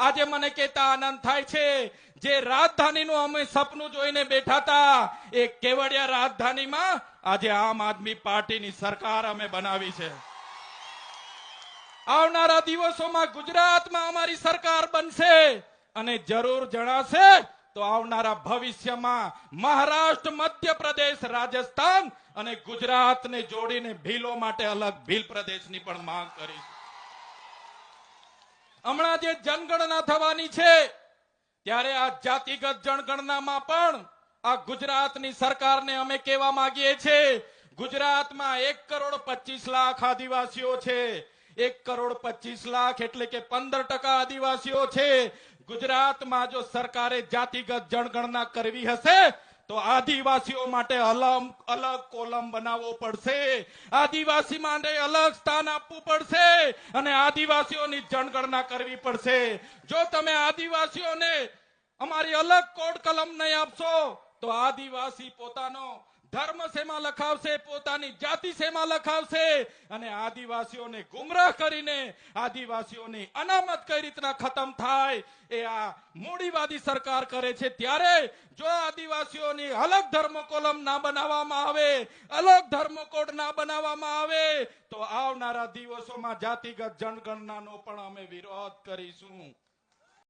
આજે મને કહેતા આનંદ થાય છે, જે રાજધાનીનું અમે સપનું જોઈને બેઠા હતા, એ કેવડિયા રાજધાનીમાં આજે આમ આદમી પાર્ટીની સરકાર અમે બનાવી છે. આવનારા દિવસોમાં ગુજરાતમાં અમારી સરકાર બનશે અને જરૂર જણાશે તો આવનારા ભવિષ્યમાં મહારાષ્ટ્ર, મધ્યપ્રદેશ, રાજસ્થાન અને ગુજરાતને જોડીને ભીલો માટે અલગ ભીલ પ્રદેશની પણ માંગ કરીશું. હમણાં જે જનગણના થવાની છે, ત્યારે આ જાતિગત જનગણનામાં પણ આ ગુજરાતની સરકારને અમે કહેવા માંગીએ છીએ, ગુજરાતમાં 1,25,00,000 આદિવાસીઓ છે. 1,25,00,000 એટલે કે 15% આદિવાસીઓ છે. ગુજરાતમાં જો સરકારે જાતિગત જનગણના કરવી હશે તો આદિવાસીઓ માટે અલગ કોલમ બનાવવો પડશે, આદિવાસી માટે અલગ સ્થાન આપવું પડશે અને આદિવાસીઓની જનગણના કરવી પડશે. જો તમે આદિવાસીઓને અમારી અલગ કોડ કલમ નહીં આપશો તો આદિવાસી પોતાનો ધર્મ શેમાં લખાવશે, પોતાની જાતિ શેમાં લખાવશે અને આદિવાસીઓને ગુમરાહ કરીને આદિવાસીઓની અનામત કઈ રીતના ખતમ થાય એ આ મૂડીવાદી સરકાર કરે છે. ત્યારે જો આદિવાસીઓની અલગ ધર્મ કોલમ ના બનાવવામાં આવે, અલગ ધર્મ કોડ ના બનાવવામાં આવે તો આવનારા દિવસોમાં જાતિગત જનગણનાનો પણ અમે વિરોધ કરીશું.